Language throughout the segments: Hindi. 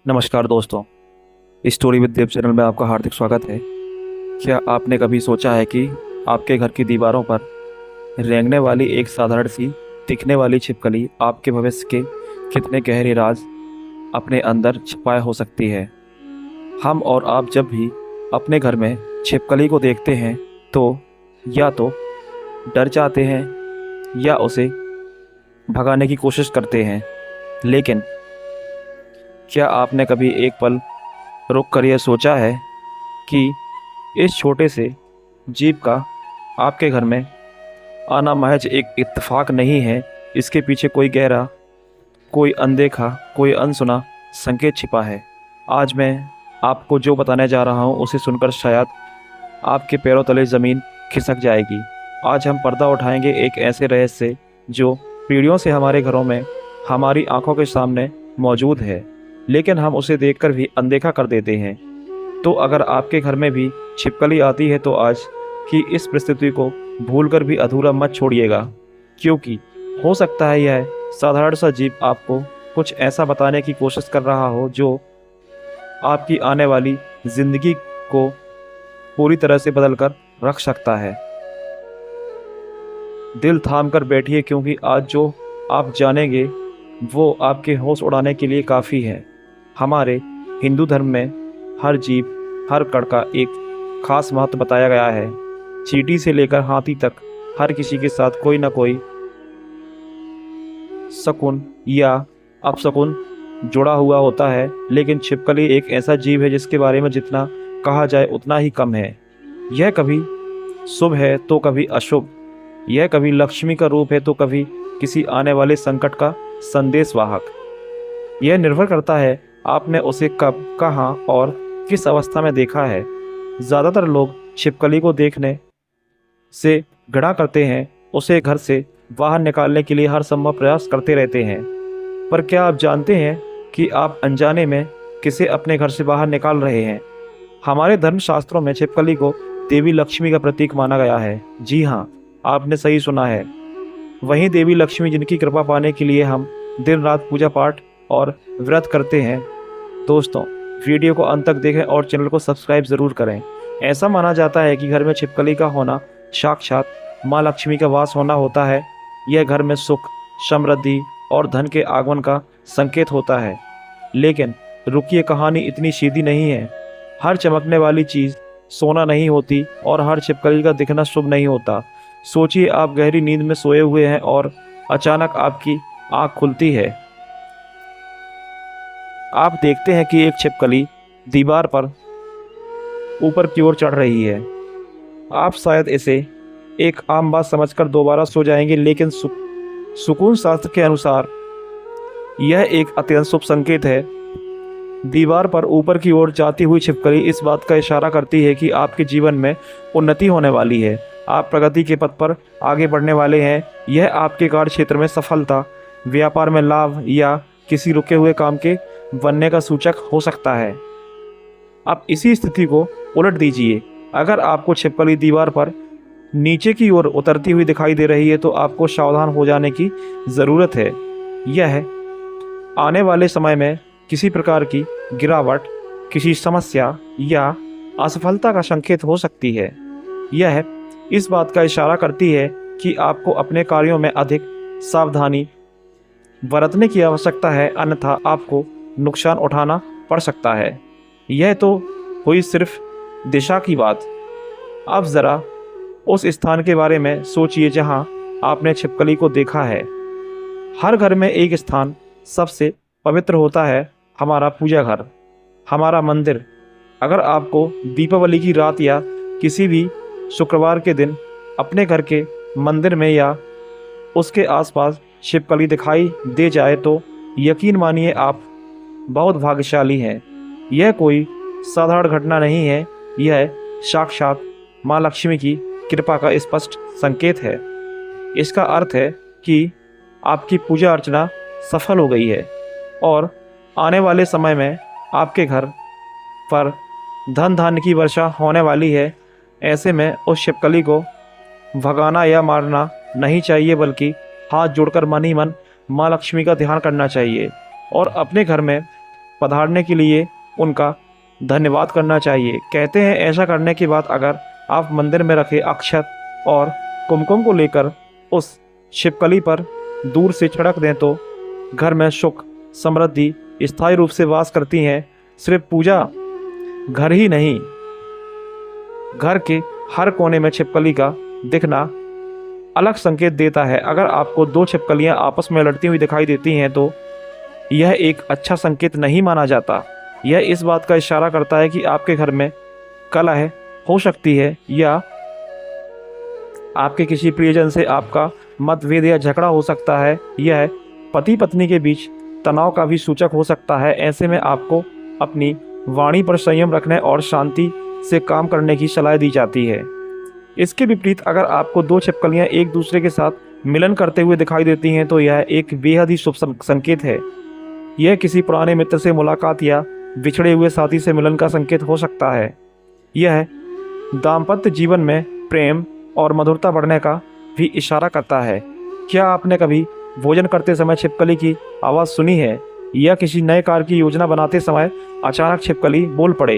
नमस्कार दोस्तों। स्टोरी विद देव चैनल में आपका हार्दिक स्वागत है। क्या आपने कभी सोचा है कि आपके घर की दीवारों पर रेंगने वाली एक साधारण सी दिखने वाली छिपकली आपके भविष्य के कितने गहरे राज अपने अंदर छिपाए हो सकती है। हम और आप जब भी अपने घर में छिपकली को देखते हैं तो या तो डर जाते हैं या उसे भगाने की कोशिश करते हैं, लेकिन क्या आपने कभी एक पल रुक कर यह सोचा है कि इस छोटे से जीव का आपके घर में आना महज एक इत्तेफाक नहीं है। इसके पीछे कोई गहरा, कोई अनदेखा, कोई अनसुना संकेत छिपा है। आज मैं आपको जो बताने जा रहा हूँ उसे सुनकर शायद आपके पैरों तले ज़मीन खिसक जाएगी। आज हम पर्दा उठाएंगे एक ऐसे रहस्य से जो पीढ़ियों से हमारे घरों में, हमारी आंखों के सामने मौजूद है, लेकिन हम उसे देखकर भी अनदेखा कर देते हैं। तो अगर आपके घर में भी छिपकली आती है तो आज की इस परिस्थिति को भूलकर भी अधूरा मत छोड़िएगा, क्योंकि हो सकता है यह साधारण सा जीव आपको कुछ ऐसा बताने की कोशिश कर रहा हो जो आपकी आने वाली जिंदगी को पूरी तरह से बदल कर रख सकता है। दिल थाम कर बैठिए, क्योंकि आज जो आप जानेंगे वो आपके होश उड़ाने के लिए काफ़ी है। हमारे हिंदू धर्म में हर जीव, हर कण का एक खास महत्व बताया गया है। चींटी से लेकर हाथी तक हर किसी के साथ कोई ना कोई शकुन या अपशकुन जुड़ा हुआ होता है, लेकिन छिपकली एक ऐसा जीव है जिसके बारे में जितना कहा जाए उतना ही कम है। यह कभी शुभ है तो कभी अशुभ, यह कभी लक्ष्मी का रूप है तो कभी किसी आने वाले संकट का संदेशवाहक। यह निर्भर करता है आपने उसे कब, कहाँ और किस अवस्था में देखा है। ज़्यादातर लोग छिपकली को देखने से घृणा करते हैं, उसे घर से बाहर निकालने के लिए हर संभव प्रयास करते रहते हैं। पर क्या आप जानते हैं कि आप अनजाने में किसे अपने घर से बाहर निकाल रहे हैं? हमारे धर्मशास्त्रों में छिपकली को देवी लक्ष्मी का प्रतीक माना गया है। जी हाँ, आपने सही सुना है। वहीं देवी लक्ष्मी जिनकी कृपा पाने के लिए हम दिन रात पूजा पाठ और व्रत करते हैं। दोस्तों, वीडियो को अंत तक देखें और चैनल को सब्सक्राइब ज़रूर करें। ऐसा माना जाता है कि घर में छिपकली का होना साक्षात माँ लक्ष्मी का वास होना होता है। यह घर में सुख, समृद्धि और धन के आगमन का संकेत होता है। लेकिन रुकिए, कहानी इतनी सीधी नहीं है। हर चमकने वाली चीज़ सोना नहीं होती और हर छिपकली का दिखना शुभ नहीं होता। सोचिए, आप गहरी नींद में सोए हुए हैं और अचानक आपकी आँख खुलती है। आप देखते हैं कि एक छिपकली दीवार पर ऊपर की ओर चढ़ रही है। आप शायद इसे एक आम बात समझकर दोबारा सो जाएंगे, लेकिन सुकून शास्त्र के अनुसार यह एक अत्यंत शुभ संकेत है। दीवार पर ऊपर की ओर जाती हुई छिपकली इस बात का इशारा करती है कि आपके जीवन में उन्नति होने वाली है। आप प्रगति के पथ पर आगे बढ़ने वाले हैं। यह आपके कार्य क्षेत्र में सफलता, व्यापार में लाभ या किसी रुके हुए काम के बनने का सूचक हो सकता है। अब इसी स्थिति को उलट दीजिए। अगर आपको छिपकली दीवार पर नीचे की ओर उतरती हुई दिखाई दे रही है तो आपको सावधान हो जाने की ज़रूरत है। यह आने वाले समय में किसी प्रकार की गिरावट, किसी समस्या या असफलता का संकेत हो सकती है। यह इस बात का इशारा करती है कि आपको अपने कार्यों में अधिक सावधानी बरतने की आवश्यकता है, अन्यथा आपको नुकसान उठाना पड़ सकता है। यह तो हुई सिर्फ दिशा की बात। अब ज़रा उस स्थान के बारे में सोचिए जहां आपने छिपकली को देखा है। हर घर में एक स्थान सबसे पवित्र होता है, हमारा पूजा घर, हमारा मंदिर। अगर आपको दीपावली की रात या किसी भी शुक्रवार के दिन अपने घर के मंदिर में या उसके आसपास छिपकली दिखाई दे जाए तो यकीन मानिए आप बहुत भाग्यशाली हैं। यह कोई साधारण घटना नहीं है, यह साक्षात माँ लक्ष्मी की कृपा का स्पष्ट संकेत है। इसका अर्थ है कि आपकी पूजा अर्चना सफल हो गई है और आने वाले समय में आपके घर पर धन धान्य की वर्षा होने वाली है। ऐसे में उस छिपकली को भगाना या मारना नहीं चाहिए, बल्कि हाथ जोड़कर मन ही मन माँ लक्ष्मी का ध्यान करना चाहिए और अपने घर में पधारने के लिए उनका धन्यवाद करना चाहिए। कहते हैं ऐसा करने के बाद अगर आप मंदिर में रखे अक्षत और कुमकुम को लेकर उस छिपकली पर दूर से छिड़क दें तो घर में सुख समृद्धि स्थायी रूप से वास करती हैं। सिर्फ पूजा घर ही नहीं, घर के हर कोने में छिपकली का दिखना अलग संकेत देता है। अगर आपको दो छिपकलियां आपस में लड़ती हुई दिखाई देती हैं तो यह एक अच्छा संकेत नहीं माना जाता। यह इस बात का इशारा करता है कि आपके घर में कलह हो सकती है या आपके किसी प्रियजन से आपका मतभेद या झगड़ा हो सकता है। यह पति पत्नी के बीच तनाव का भी सूचक हो सकता है। ऐसे में आपको अपनी वाणी पर संयम रखने और शांति से काम करने की सलाह दी जाती है। इसके विपरीत अगर आपको दो छिपकलियां एक दूसरे के साथ मिलन करते हुए दिखाई देती हैं तो यह एक बेहद ही शुभ संकेत है। यह किसी पुराने मित्र से मुलाकात या बिछड़े हुए साथी से मिलन का संकेत हो सकता है। यह दाम्पत्य जीवन में प्रेम और मधुरता बढ़ने का भी इशारा करता है। क्या आपने कभी भोजन करते समय छिपकली की आवाज़ सुनी है या किसी नए कार्य की योजना बनाते समय अचानक छिपकली बोल पड़े?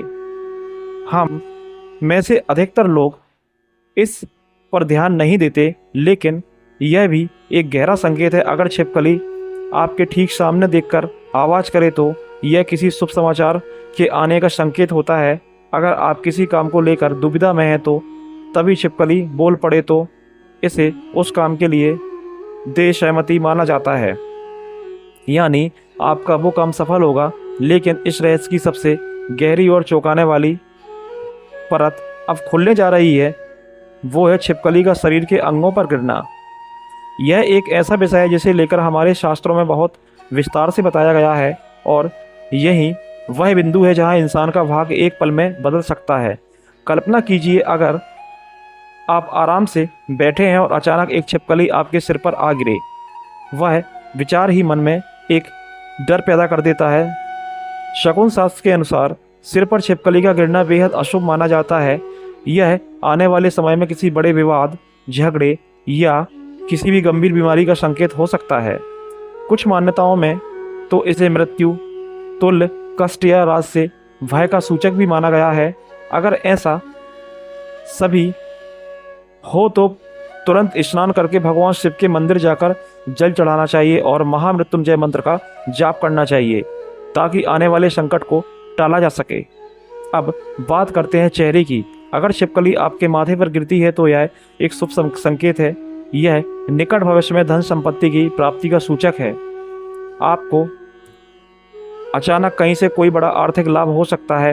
हम में से अधिकतर लोग इस पर ध्यान नहीं देते, लेकिन यह भी एक गहरा संकेत है। अगर छिपकली आपके ठीक सामने देखकर आवाज़ करे तो यह किसी शुभ समाचार के आने का संकेत होता है। अगर आप किसी काम को लेकर दुविधा में हैं तो तभी छिपकली बोल पड़े तो इसे उस काम के लिए दे सहमति माना जाता है, यानी आपका वो काम सफल होगा। लेकिन इस रहस्य की सबसे गहरी और चौंकाने वाली परत अब खुलने जा रही है, वो है छिपकली का शरीर के अंगों पर गिरना। यह एक ऐसा विषय है जिसे लेकर हमारे शास्त्रों में बहुत विस्तार से बताया गया है और यही वह बिंदु है जहां इंसान का भाग्य एक पल में बदल सकता है। कल्पना कीजिए अगर आप आराम से बैठे हैं और अचानक एक छिपकली आपके सिर पर आ गिरे। वह विचार ही मन में एक डर पैदा कर देता है। शकुन शास्त्र के अनुसार सिर पर छिपकली का गिरना बेहद अशुभ माना जाता है। यह आने वाले समय में किसी बड़े विवाद, झगड़े या किसी भी गंभीर बीमारी का संकेत हो सकता है। कुछ मान्यताओं में तो इसे मृत्यु, तुल्य कष्ट या राज से भय का सूचक भी माना गया है। अगर ऐसा सभी हो तो तुरंत स्नान करके भगवान शिव के मंदिर जाकर जल चढ़ाना चाहिए और महामृत्युंजय मंत्र का जाप करना चाहिए ताकि आने वाले संकट को टाला जा सके। अब बात करते हैं चेहरे की। अगर छिपकली आपके माथे पर गिरती है तो यह एक शुभ संकेत है। यह निकट भविष्य में धन संपत्ति की प्राप्ति का सूचक है। आपको अचानक कहीं से कोई बड़ा आर्थिक लाभ हो सकता है।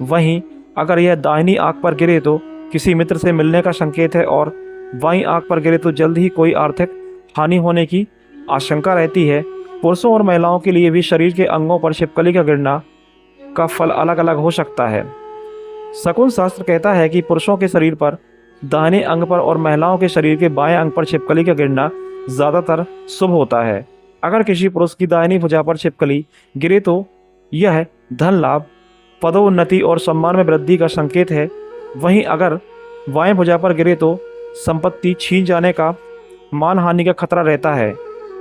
वहीं अगर यह दाहिनी आंख पर गिरे तो किसी मित्र से मिलने का संकेत है और बाईं आंख पर गिरे तो जल्द ही कोई आर्थिक हानि होने की आशंका रहती है। पुरुषों और महिलाओं के लिए भी शरीर के अंगों पर छिपकली का गिरना का फल अलग अलग हो सकता है। शकुन शास्त्र कहता है कि पुरुषों के शरीर पर दाहिने अंग पर और महिलाओं के शरीर के बाएं अंग पर छिपकली का गिरना ज़्यादातर शुभ होता है। अगर किसी पुरुष की दाहिनी भुजा पर छिपकली गिरे तो यह धन लाभ, पदोन्नति और सम्मान में वृद्धि का संकेत है। वहीं अगर बाएं भुजा पर गिरे तो संपत्ति छीन जाने का, मान हानि का खतरा रहता है।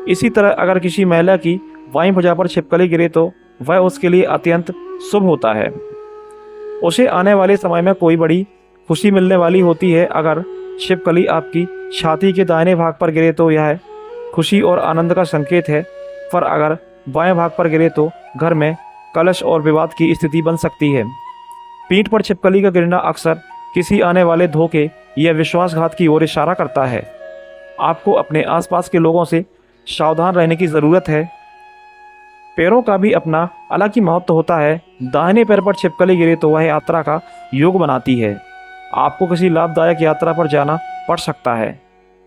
इसी तरह अगर किसी महिला की बाईं भुजा पर छिपकली गिरे तो वह उसके लिए अत्यंत शुभ होता है। उसे आने वाले समय में कोई बड़ी खुशी मिलने वाली होती है। अगर छिपकली आपकी छाती के दाहिने भाग पर गिरे तो यह खुशी और आनंद का संकेत है, पर अगर बाएं भाग पर गिरे तो घर में कलश और विवाद की स्थिति बन सकती है। पीठ पर छिपकली का गिरना अक्सर किसी आने वाले धोखे या विश्वासघात की ओर इशारा करता है। आपको अपने आसपास के लोगों से सावधान रहने की ज़रूरत है। पैरों का भी अपना अलग ही महत्व होता है। दाहिने पैर पर छिपकली गिरे तो वह यात्रा का योग बनाती है। आपको किसी लाभदायक यात्रा पर जाना पड़ सकता है।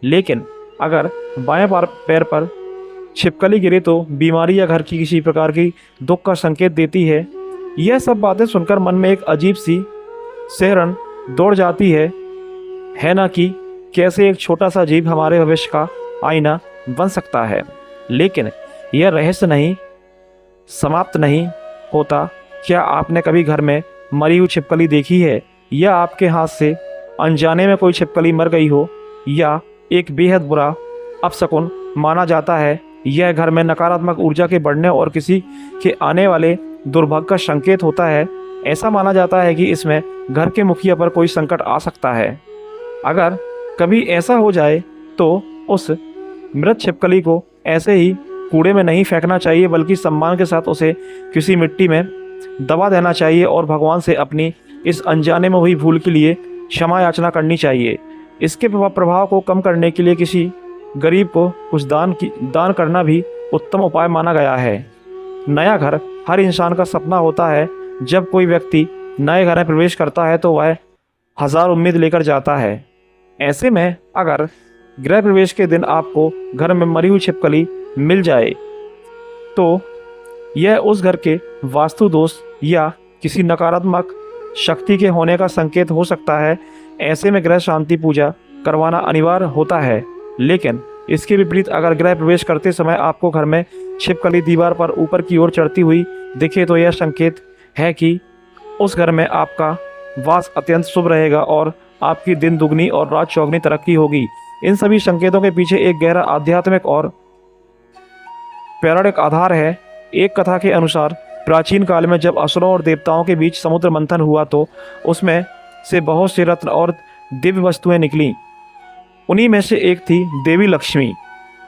लेकिन अगर बाएं पैर पर छिपकली गिरे तो बीमारी या घर की किसी प्रकार की दुख का संकेत देती है। यह सब बातें सुनकर मन में एक अजीब सी सिहरन दौड़ जाती है ना, कि कैसे एक छोटा सा जीव हमारे भविष्य का आईना बन सकता है। लेकिन यह रहस्य नहीं समाप्त नहीं होता। क्या आपने कभी घर में मरी हुई छिपकली देखी है, या आपके हाथ से अनजाने में कोई छिपकली मर गई हो? या एक बेहद बुरा अपशकुन माना जाता है यह घर में नकारात्मक ऊर्जा के बढ़ने और किसी के आने वाले दुर्भाग्य का संकेत होता है। ऐसा माना जाता है कि इसमें घर के मुखिया पर कोई संकट आ सकता है। अगर कभी ऐसा हो जाए तो उस मृत छिपकली को ऐसे ही कूड़े में नहीं फेंकना चाहिए, बल्कि सम्मान के साथ उसे किसी मिट्टी में दबा देना चाहिए और भगवान से अपनी इस अनजाने में हुई भूल के लिए क्षमा याचना करनी चाहिए। इसके प्रभाव को कम करने के लिए किसी गरीब को कुछ दान करना भी उत्तम उपाय माना गया है। नया घर हर इंसान का सपना होता है। जब कोई व्यक्ति नए घर में प्रवेश करता है तो वह हजार उम्मीद लेकर जाता है। ऐसे में अगर गृह प्रवेश के दिन आपको घर में मरी हुई छिपकली मिल जाए तो यह उस घर के वास्तु दोष या किसी नकारात्मक शक्ति के होने का संकेत हो सकता है। ऐसे में गृह शांति पूजा करवाना अनिवार्य होता है। लेकिन इसके विपरीत अगर गृह प्रवेश करते समय आपको घर में छिपकली दीवार पर ऊपर की ओर चढ़ती हुई दिखे तो यह संकेत है कि उस घर में आपका वास अत्यंत शुभ रहेगा और आपकी दिन दुगनी और रात चौगनी तरक्की होगी। इन सभी संकेतों के पीछे एक गहरा आध्यात्मिक और पौराणिक आधार है। एक कथा के अनुसार प्राचीन काल में जब असुरों और देवताओं के बीच समुद्र मंथन हुआ तो उसमें से बहुत से रत्न और दिव्य वस्तुएं निकलीं। उन्हीं में से एक थी देवी लक्ष्मी।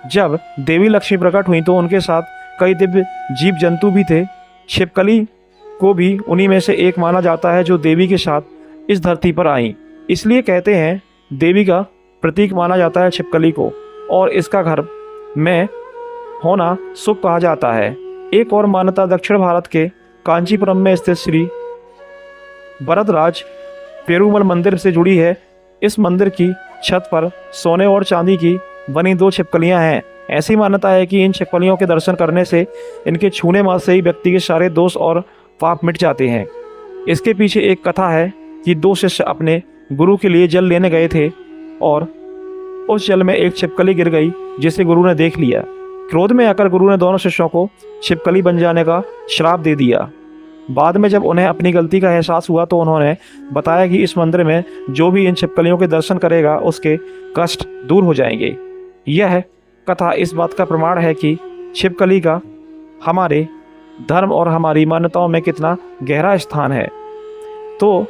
जब देवी लक्ष्मी प्रकट हुई तो उनके साथ कई दिव्य जीव जंतु भी थे। छिपकली को भी उन्हीं में से एक माना जाता है जो देवी के साथ इस धरती पर आई। इसलिए कहते हैं देवी का प्रतीक माना जाता है छिपकली को, और इसका घर में होना शुभ कहा जाता है। एक और मान्यता दक्षिण भारत के कांचीपुरम में स्थित श्री वरदराज पेरुमल मंदिर से जुड़ी है। इस मंदिर की छत पर सोने और चांदी की बनी 2 छिपकलियां हैं। ऐसी मान्यता है कि इन छिपकलियों के दर्शन करने से इनके छूने मात्र से ही व्यक्ति के सारे दोष और पाप मिट जाते हैं। इसके पीछे एक कथा है कि 2 शिष्य अपने गुरु के लिए जल लेने गए थे और उस जल में एक छिपकली गिर गई जिसे गुरु ने देख लिया। क्रोध में आकर गुरु ने दोनों शिष्यों को छिपकली बन जाने का श्राप दे दिया। बाद में जब उन्हें अपनी गलती का एहसास हुआ तो उन्होंने बताया कि इस मंदिर में जो भी इन छिपकलियों के दर्शन करेगा उसके कष्ट दूर हो जाएंगे। यह कथा इस बात का प्रमाण है कि छिपकली का हमारे धर्म और हमारी मान्यताओं में कितना गहरा स्थान है। तो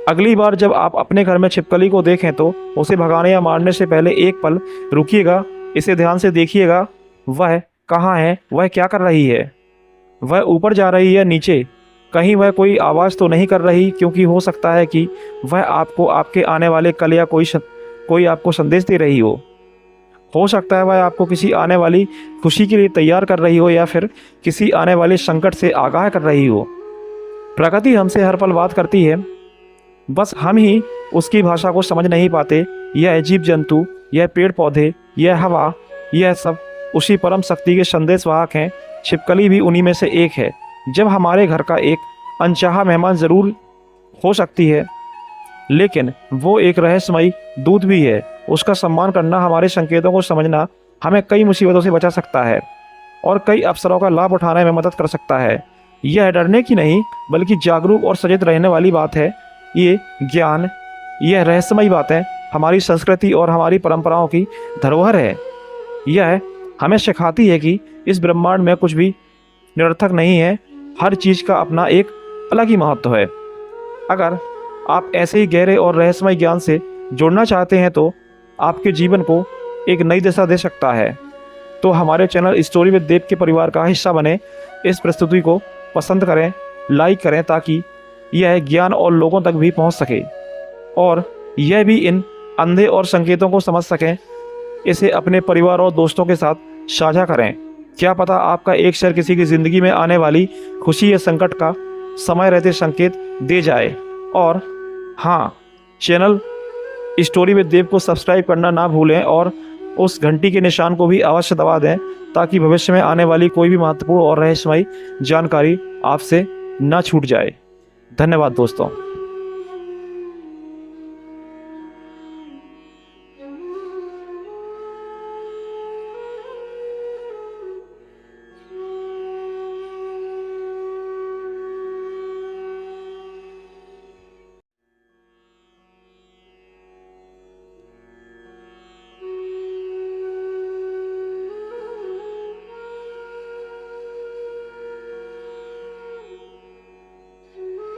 अगली बार जब आप अपने घर में छिपकली को देखें तो उसे भगाने या मारने से पहले एक पल रुकिएगा, इसे ध्यान से देखिएगा। वह कहाँ है, वह क्या कर रही है, वह ऊपर जा रही है नीचे, कहीं वह कोई आवाज़ तो नहीं कर रही, क्योंकि हो सकता है कि वह आपको आपके आने वाले कल या कोई आपको संदेश दे रही हो सकता है वह आपको किसी आने वाली खुशी के लिए तैयार कर रही हो या फिर किसी आने वाले संकट से आगाह कर रही हो। प्रकृति हमसे हर पल बात करती है, बस हम ही उसकी भाषा को समझ नहीं पाते। यह जीव जंतु, यह पेड़ पौधे, यह हवा, यह सब उसी परम शक्ति के संदेशवाहक हैं। छिपकली भी उन्हीं में से एक है। जब हमारे घर का एक अनचाहा मेहमान ज़रूर हो सकती है, लेकिन वो एक रहस्यमयी दूत भी है। उसका सम्मान करना, हमारे संकेतों को समझना हमें कई मुसीबतों से बचा सकता है और कई अवसरों का लाभ उठाने में मदद कर सकता है। यह डरने की नहीं बल्कि जागरूक और सचेत रहने वाली बात है। ये ज्ञान, यह रहस्यमयी बातें हमारी संस्कृति और हमारी परंपराओं की धरोहर है। यह हमें सिखाती है कि इस ब्रह्मांड में कुछ भी निरर्थक नहीं है, हर चीज़ का अपना एक अलग ही महत्व है। अगर आप ऐसे ही गहरे और रहस्यमय ज्ञान से जुड़ना चाहते हैं तो आपके जीवन को एक नई दिशा दे सकता है। तो हमारे चैनल स्टोरी विद देव के परिवार का हिस्सा बने। इस प्रस्तुति को पसंद करें, लाइक करें ताकि यह ज्ञान और लोगों तक भी पहुंच सके और यह भी इन अंधे और संकेतों को समझ सकें। इसे अपने परिवार और दोस्तों के साथ साझा करें। क्या पता आपका एक शेयर किसी की ज़िंदगी में आने वाली खुशी या संकट का समय रहते संकेत दे जाए। और हाँ, चैनल स्टोरी विद देव को सब्सक्राइब करना ना भूलें और उस घंटी के निशान को भी अवश्य दबा दें ताकि भविष्य में आने वाली कोई भी महत्वपूर्ण और रहस्यमयी जानकारी आपसे ना छूट जाए। धन्यवाद दोस्तों।